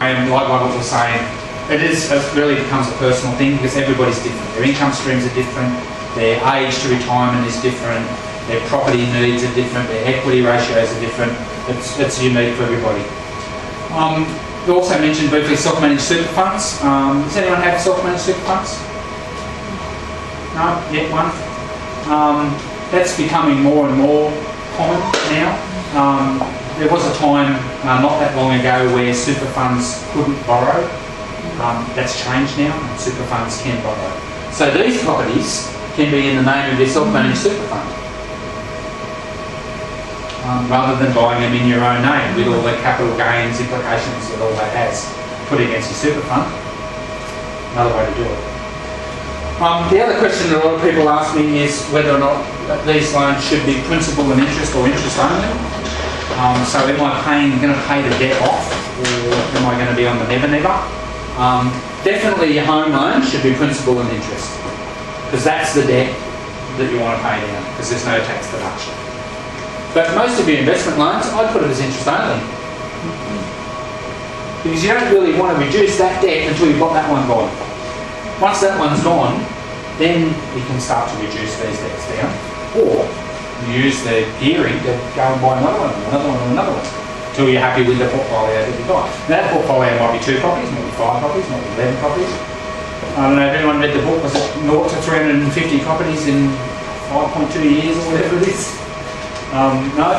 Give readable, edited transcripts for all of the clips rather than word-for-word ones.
And like what we're saying, it really becomes a personal thing because everybody's different. Their income streams are different, their age to retirement is different, their property needs are different, their equity ratios are different. It's unique for everybody. We also mentioned briefly self-managed super funds. Does anyone have self-managed super funds? No? Yet one? That's becoming more and more common now. There was a time not that long ago where super funds couldn't borrow. That's changed now, and super funds can borrow. So these properties can be in the name of your self-managed super fund, rather than buying them in your own name with all the capital gains implications that all that has put against your super fund. Another way to do it. The other question that a lot of people ask me is whether or not these loans should be principal and interest or interest only. So am I going to pay the debt off, or am I going to be on the never? Definitely your home loan should be principal and interest, because that's the debt that you want to pay down, because there's no tax deduction. But most of your investment loans, I'd put it as interest only, because you don't really want to reduce that debt until you've got that one gone. Once that one's gone, then you can start to reduce these debts down, or use the gearing to go and buy another one, until you're happy with the portfolio that you've got. Now, that portfolio might be 2 properties, might be 5 properties, might be 11 properties. I don't know if anyone read the book, was it 0 to 350 properties in 5.2 years or whatever it is? No.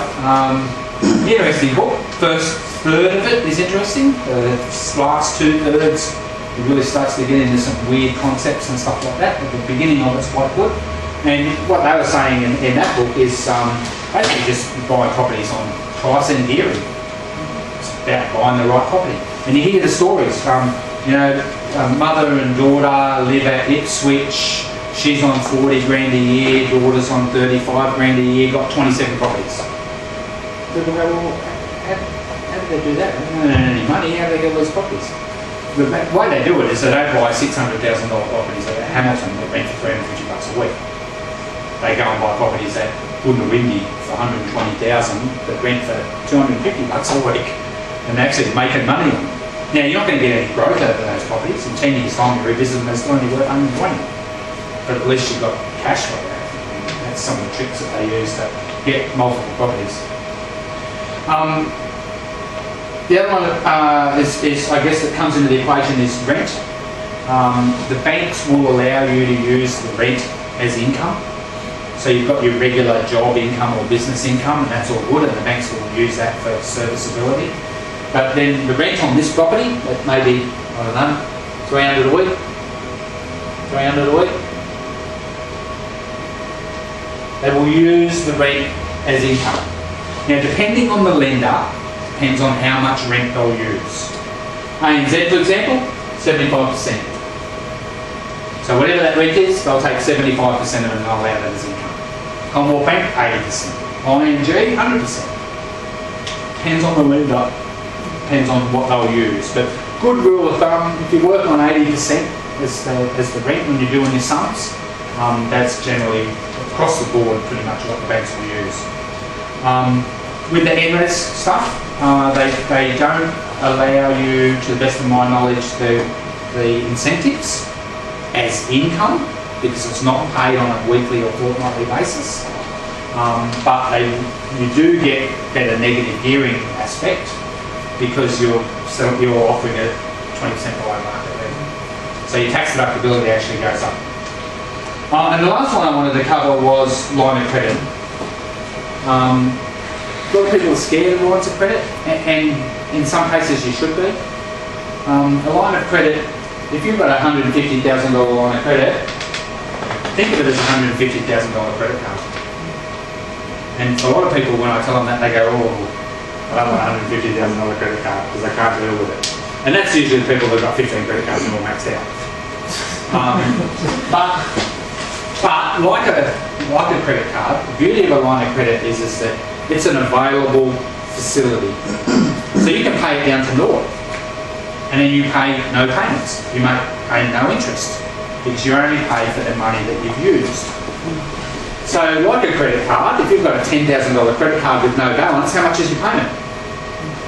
Interesting book. First third of it is interesting. The last 2/3, it really starts to get into some weird concepts and stuff like that, but the beginning of it's quite good. And what they were saying in that book is basically just buying properties on price and gearing. It's about buying the right property. And you hear the stories, mother and daughter live at Ipswich, she's on 40 grand a year, daughter's on 35 grand a year, got 27 properties. People go, well, how did they do that? They don't earn any money, how do they get all these properties? The way they do it is they don't buy $600,000 properties at Hamilton that rent for $350 a week. They go and buy properties at Woodinawindi for $120,000 that rent for $250 a week, and they're actually making money on them. Now, you're not going to get any growth out of those properties. In 10 years' time, you revisit them, they're still only worth $120. But at least you've got cash flow out. That's some of the tricks that they use to get multiple properties. The other one is, I guess, that comes into the equation is rent. The banks will allow you to use the rent as income. So you've got your regular job income or business income, and that's all good, and the banks will use that for serviceability. But then the rent on this property, that may be, I don't know, $300 a week. $300 a week. They will use the rent as income. Now, depending on the lender, depends on how much rent they'll use. ANZ, for example, 75%. So whatever that rent is, they'll take 75% of it and they'll allow that as income. Commonwealth Bank, 80%. ING, 100%. Depends on the lender, depends on what they'll use. But good rule of thumb, if you work on 80% as the rent when you're doing your sums, that's generally across the board pretty much what the banks will use. With the NRES stuff, they don't allow you, to the best of my knowledge, the incentives as income, because it's not paid on a weekly or fortnightly basis. But you do get better negative gearing aspect because you're offering it 20% below market level. So your tax deductibility actually goes up. And the last one I wanted to cover was line of credit. A lot of people are scared of lines of credit, and in some cases you should be. A line of credit, if you've got a $150,000 line of credit, think of it as a $150,000 credit card. And for a lot of people, when I tell them that, they go, oh, I don't want a $150,000 credit card because I can't deal with it. And that's usually the people who've got 15 credit cards and all maxed out. But like a credit card, the beauty of a line of credit is that it's an available facility. So you can pay it down to naught, and then you pay no payments. You may pay no interest because you only pay for the money that you've used. So like a credit card, if you've got a $10,000 credit card with no balance, how much is your payment?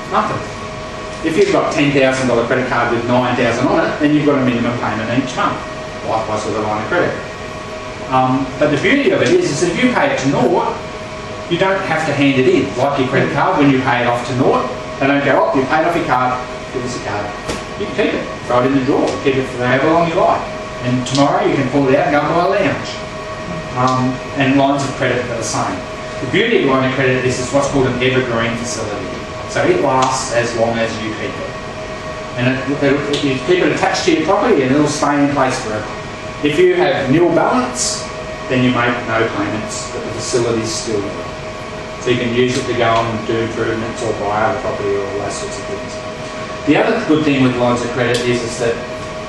Nothing. If you've got $10,000 credit card with $9,000 on it, then you've got a minimum payment each month. Likewise with a line of credit. But the beauty of it is that if you pay it to naught, you don't have to hand it in. Like your credit card, when you pay it off to naught, they don't go, oh, you paid off your card, give us a card. You can keep it, throw it in the drawer, keep it for however long you like. And tomorrow you can pull it out and go and buy a lounge. And lines of credit are the same. The beauty of line of credit is it's what's called an evergreen facility. So it lasts as long as you keep it. And you keep it attached to your property and it'll stay in place forever. If you have nil balance, then you make no payments, but the facility's still there. So you can use it to go and do improvements or buy other property or all those sorts of things. The other good thing with lines of credit is that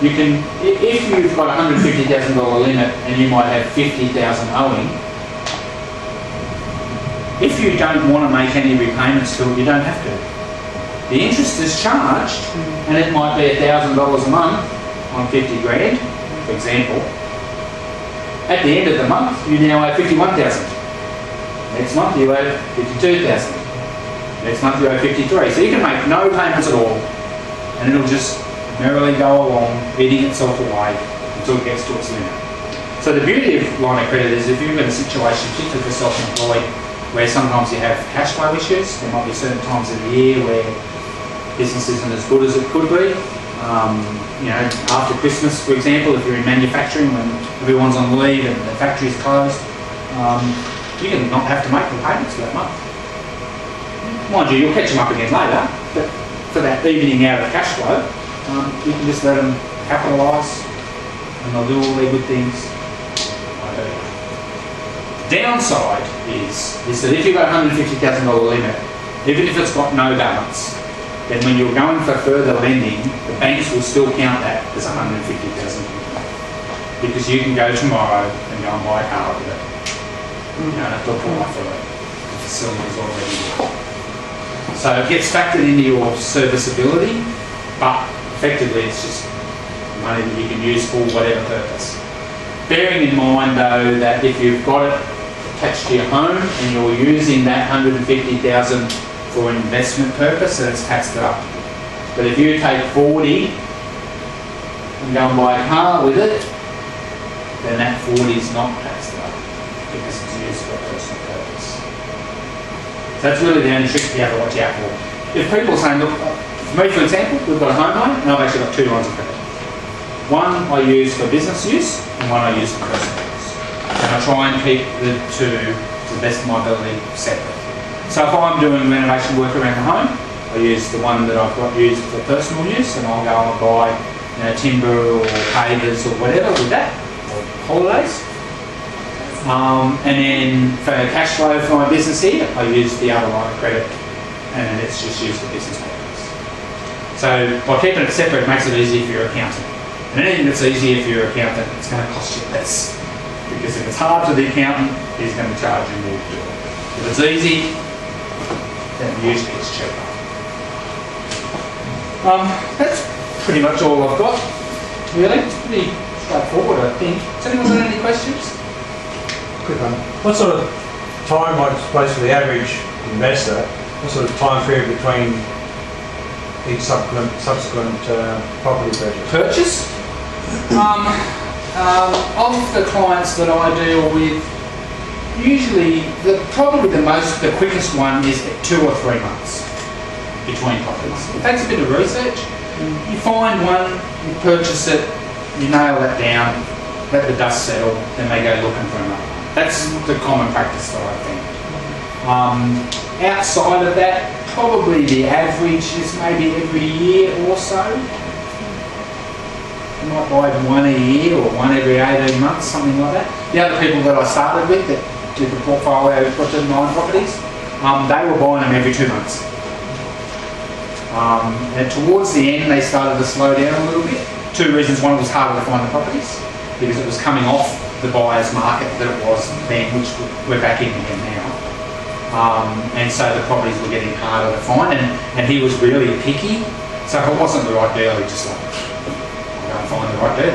you can, if you've got a $150,000 limit and you might have $50,000 owing, if you don't want to make any repayments to it, you don't have to. The interest is charged, and it might be $1,000 a month on 50 grand, for example. At the end of the month, you now owe 51,000. Next month you owe 52,000. Next month you owe 53. So you can make no payments at all, and it'll just merrily go along, eating itself away until it gets to its limit. So the beauty of line of credit is if you're in a situation, particularly for self-employed, where sometimes you have cash flow issues, there might be certain times of the year where business isn't as good as it could be. You know, after Christmas, for example, if you're in manufacturing when everyone's on leave and the factory's closed, you can not have to make the payments for that month. Mind you, you'll catch them up again later, but for that evening out of cash flow, you can just let them capitalise and they'll do all their good things. Downside is that if you've got a $150,000 limit, even if it's got no balance, then when you're going for further lending, the banks will still count that as $150,000 because you can go tomorrow and go and buy a car with it. You don't have to apply for it. The facility's already there. So it gets factored into your serviceability, but effectively it's just money that you can use for whatever purpose. Bearing in mind though that if you've got it attached to your home and you're using that $150,000 for an investment purpose, then it's taxed up. But if you take 40 and go and buy a car with it, then that 40 is not taxed up because it's used for a personal purpose. So that's really the only trick you have to watch out for. If people are saying, look, for me for example, we've got a home loan and I've actually got 2 lines of credit. One I use for business use and one I use for personal use. And I try and keep the two to the best of my ability separate. So if I'm doing renovation work around the home, I use the one that I've got used for personal use and I'll go and buy timber or pavers or whatever with that, or holidays. And then for cash flow for my business here, I use the other line of credit and it's just used for business purposes. So by keeping it separate, it makes it easy for your accountant. And anything that's easy for your accountant, it's going to cost you less. Because if it's hard for the accountant, he's going to charge you more to do it. If it's easy, then usually it's cheaper. That's pretty much all I've got, really. It's pretty straightforward, I think. Has anyone got any questions? Quick one. What sort of time, I suppose, for the average investor, what sort of time period between each subsequent property purchase? Purchase? Of the clients that I deal with, usually the quickest one is 2 or 3 months between properties. It takes a bit of research. You find one, you purchase it, you nail that down, let the dust settle, then they go looking for another. That's the common practice that I think. Outside of that, probably the average is maybe every year or so. You might buy one a year or one every 18 months, something like that. The other people that I started with that did the portfolio of 9 properties, they were buying them every 2 months. And towards the end, they started to slow down a little bit. 2 reasons. One, it was harder to find the properties because it was coming off the buyer's market that it was then, which we're back in again now. And so the properties were getting harder to find, and he was really picky. So if it wasn't the right deal, he just like, I'll go and find the right deal.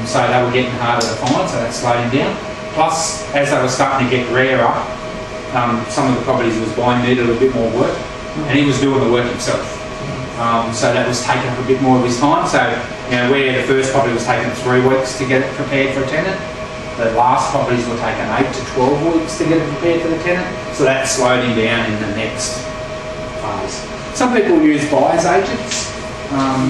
So they were getting harder to find, so that slowed him down. Plus, as they were starting to get rarer, some of the properties he was buying needed a bit more work, and he was doing the work himself. So that was taking up a bit more of his time. So, you know, where the first property was taking 3 weeks to get it prepared for a tenant, the last properties were taking 8 to 12 weeks to get it prepared for the tenant. So that slowed him down in the next phase. Some people use buyer's agents,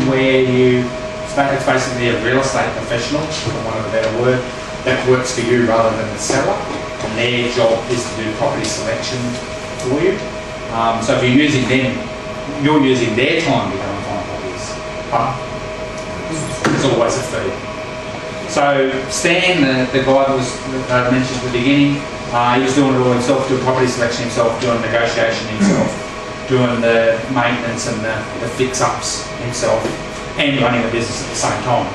where it's basically a real estate professional, for want of a better word, that works for you rather than the seller. And their job is to do property selection for you. So if you're using them, you're using their time to go and find properties. But there's always a fee. So Stan, the guy that I mentioned at the beginning, he was doing it all himself, doing property selection himself, doing negotiation himself, doing the maintenance and the fix-ups himself, and running the business at the same time.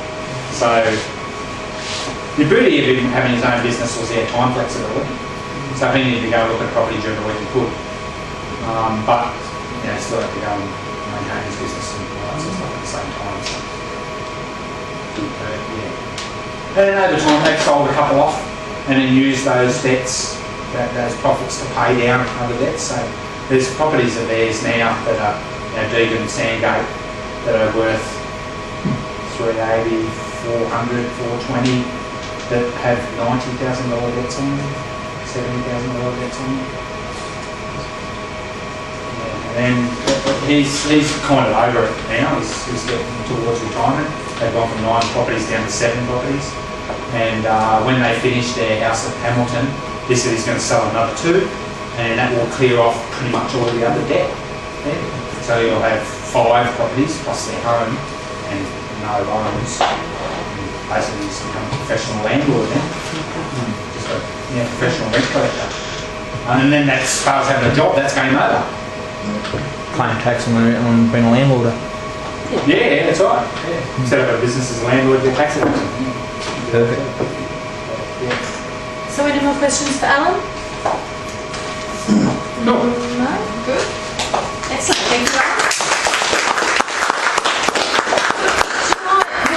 So the beauty of him having his own business was he had time flexibility. So if he needed to go look at a property during the week, he could. But you know, still have to go and maintain his business and all that sort of stuff at the same time. So, yeah. And over time, they've sold a couple off and then used those debts, those profits to pay down other debts. So there's properties of theirs now that are, you know, Deegan and Sandgate, that are worth 380, 400, 420, that have $90,000 debts on them, $70,000 debts on them. And he's kind of over it now. He's getting towards retirement. They've gone from 9 properties down to 7 properties. And when they finish their house at Hamilton, he said he's going to sell another 2, and that will clear off pretty much all the other debt. So you'll have 5 properties plus their home and no loans. And basically, he's become a professional landlord now. Just a professional rent collector. And then that's, as far as having a job, that's game over. Claim tax on being a landlord. Yeah, that's right. Yeah. Set up a business as a landlord, get tax it. Perfect. So any more questions for Alan? No. No? Good. Excellent. Thank you, Alan.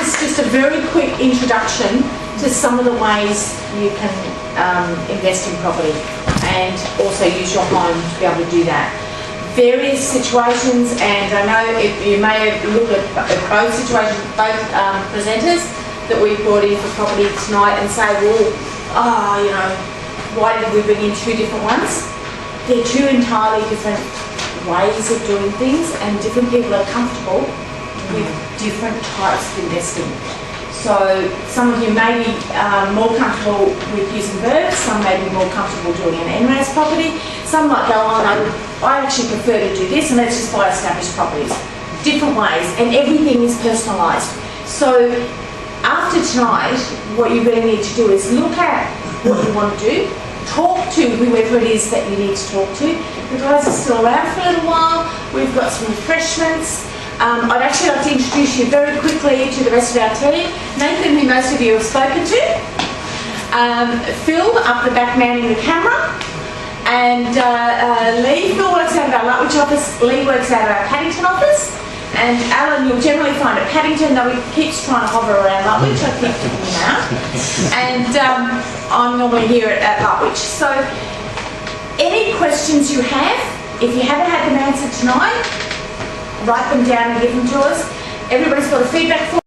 This is just a very quick introduction to some of the ways you can invest in property and also use your home to be able to do that. Various situations, and I know if you may have looked at both situations, both presenters that we brought in for property tonight and say, well, you know, why did we bring in 2 different ones? They're 2 entirely different ways of doing things, and different people are comfortable with different types of investing. So some of you may be more comfortable with using BURBS, some may be more comfortable doing an NRAS property, some might go on, I actually prefer to do this and let's just buy established properties. Different ways, and everything is personalised. So after tonight, what you really need to do is look at what you want to do, talk to whoever it is that you need to talk to. The guys are still around for a little while, we've got some refreshments. I'd actually like to introduce you very quickly to the rest of our team. Nathan, who most of you have spoken to. Phil, up the back manning the camera. And Lee. Phil works out of our Lutwyche office, Lee works out of our Paddington office. And Alan you'll generally find at Paddington, though he keeps trying to hover around Lutwyche, I keep kicking him out. And I'm normally here at Lutwyche. So any questions you have, if you haven't had them answered tonight, write them down and give them to us. Everybody's got a feedback form.